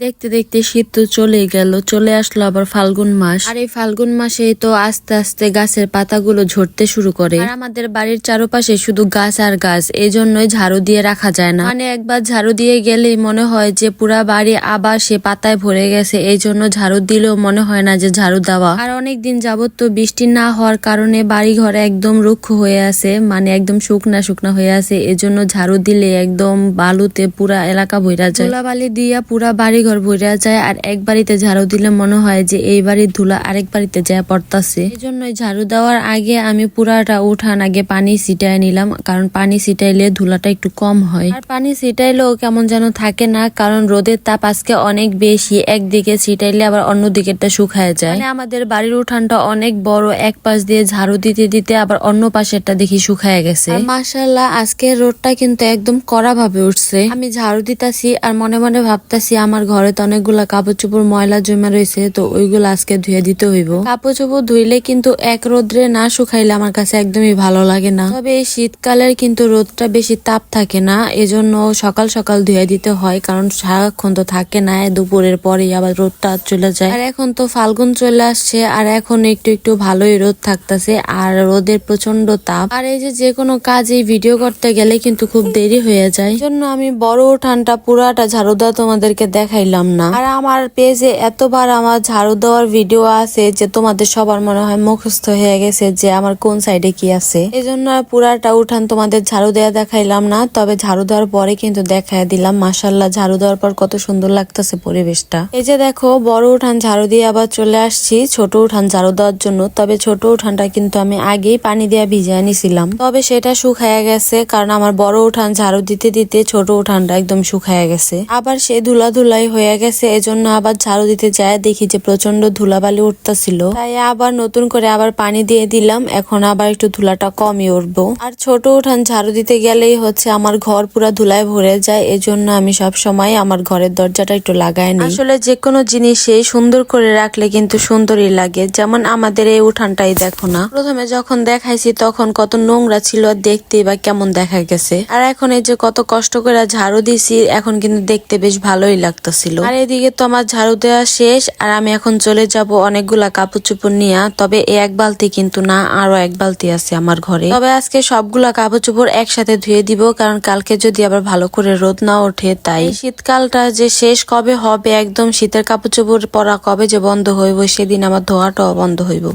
দেখতে দেখতে শীত তো চলেই গেল, চলে আসলো আবার ফাল্গুন মাস। আর এই ফাল্গুন মাসে তো আস্তে আস্তে গাছের পাতাগুলো ঝরতে শুরু করে। আর আমাদের বাড়ির চারপাশে শুধু গাছ আর গাছ, এই জন্যই ঝাড়ু দিয়ে রাখা যায় না। মানে একবার ঝাড়ু দিয়ে গেলেই মনে হয় যে পুরা বাড়ি আবার সে পাতায় ভরে গেছে, এই জন্য ঝাড়ু দিলেও মনে হয় না যে ঝাড়ু দেওয়া। আর অনেকদিন যাবত তো বৃষ্টি না হওয়ার কারণে বাড়ি ঘরে একদম রুক্ষ হয়ে আছে, মানে একদম শুকনা শুকনা হয়ে আছে। এজন্য ঝাড়ু দিলে একদম বালুতে পুরা এলাকা ভরা যায়, ধুলাবালি দিয়া পুরা বাড়ি ঘর ভরা যায়। আর এক বাড়িতে ঝাড়ু দিলে মনে হয় যে এই বাড়ির ধুলা আরেক বাড়িতে যায় পড়তাছে। এই জন্যই ঝাড়ু দেওয়ার আগে আমি পুরাটা উঠান আগে পানি ছিটাই নিলাম, কারণ পানি ছিটাইলে ধুলাটা একটু কম হয়। আর পানি ছিটাইলেও কেমন যেন থাকে না, কারণ রোদের তাপ আজকে অনেক বেশি। একদিকে ছিটাইলে আবার অন্য দিকেরটা শুকায় যায়। মানে আমাদের বাড়ির উঠানটা অনেক বড়, এক পাশ দিয়ে ঝাড়ু দিতে দিতে আবার অন্য পাশেরটা দেখি শুকায় গেছে। মাশাআল্লাহ আজকের রোদটা কিন্তু একদম কড়া ভাবে উঠছে। আমি ঝাড়ু দিতাছি আর মনে মনে ভাবতাছি আমার ঘরে তো অনেকগুলা কাপড় চোপড় ময়লা জমা রয়েছে, তো ওইগুলো আজকে ধুয়ে দিতে হইব। কাপড় চোপড় ধুইলে কিন্তু এক রোদ্রে না শুকাইলে আমার কাছে একদমই ভালো লাগে না। তবে এই শীতকালের কিন্তু রোদটা বেশি তাপ থাকে না, এজন্য সকাল সকাল ধুয়ে দিতে হয়, কারণ সারাক্ষণ তো থাকে না, দুপুরের পরে আবার রোদটা চলে যায়। আর এখন তো ফাল্গুন চলে আসছে, আর এখন একটু একটু ভালোই রোদ থাকতেছে, আর রোদের প্রচন্ড তাপ। আর এই যে কোনো কাজে ভিডিও করতে গেলে কিন্তু খুব দেরি হয়ে যায়, জন্য আমি বড় উঠানটা পুরাটা ঝাড়ু দেওয়া তোমাদেরকে দেখাইলাম না। আর আমার পেজে এতবার আমার ঝাড়ু দেওয়ার ভিডিও আছে যে তোমাদের সবার মনে হয় মুখস্থ হয়ে গেছে যে আমার কোন সাইডে কি আছে, এই জন্য পুরাটা উঠান তোমাদের ঝাড়ু দেওয়া দেখাইলাম না। তবে ঝাড়ু দেওয়ার পরে কিন্তু দেখাই দিলাম। মাশাআল্লাহ ঝাড়ু দেওয়ার পর কত সুন্দর লাগতেছে পরিবেশটা। এই যে দেখো বড় উঠান ঝাড়ু দিয়ে আবার চলে আসছি ছোট উঠান ঝাড়ু দেওয়ার জন্য। তবে ছোট উঠানটা কিন্তু আমি আগেই পানি দিয়ে ভিজিয়ে নিছিলাম, তবে সেটা শুকায়া গেছে, কারণ আমার বড় উঠান ঝাড়ু দিতে দিতে ছোট উঠানটা একদম শুকায়া গেছে। আবার সে ধুলাই হয়ে গেছে, এজন্য আবার ঝাড়ু দিতে যায় দেখি যে প্রচন্ড ধুলাবালি উঠতেছিল, তাই আবার নতুন করে আবার পানি দিয়ে দিলাম। এখন আবার একটু ধুলাটা কমই উঠবো। আর ছোট উঠান ঝাড়ু দিতে গেলেই হচ্ছে আমার ঘর পুরা ধুলায় ভরে যায়, এজন্য আমি সব সময় আমার ঘরের দরজাটা একটু লাগাই নিই। আসলে যে কোনো জিনিসই সুন্দর করে রাখলে কিন্তু সুন্দরই লাগে। যেমন আমাদের এই উঠানটাই দেখো না, প্রথমে যখন দেখাইছি তখন কত নোংরা ছিল, আর দেখতেই বা কেমন দেখা গেছে। আর এখন এই যে কত কষ্ট করে ঝাড়ু দিছি, এখন কিন্তু দেখতে বেশ ভালোই লাগতেছিল। আর এদিকে তো আমার ঝাড়ু দেওয়া শেষ, আর আমি এখন চলে যাব অনেকগুলা কাপড় চোপড় নিয়ে। তবে এক বালতি কিন্তু না, আরো এক বালতি আছে আমার ঘরে। তবে আজকে সবগুলা কাপড় চোপড় একসাথে ধুয়ে দিব, কারণ কালকে যদি আবার ভালো করে রোদ না ওঠে। তাই শীতকালটা যে শেষ কবে হবে, একদম শীতের কাপড় চোপড় পরা কবে যে বন্ধ হইব, সেদিন আমার ধোয়াটাও বন্ধ হইব।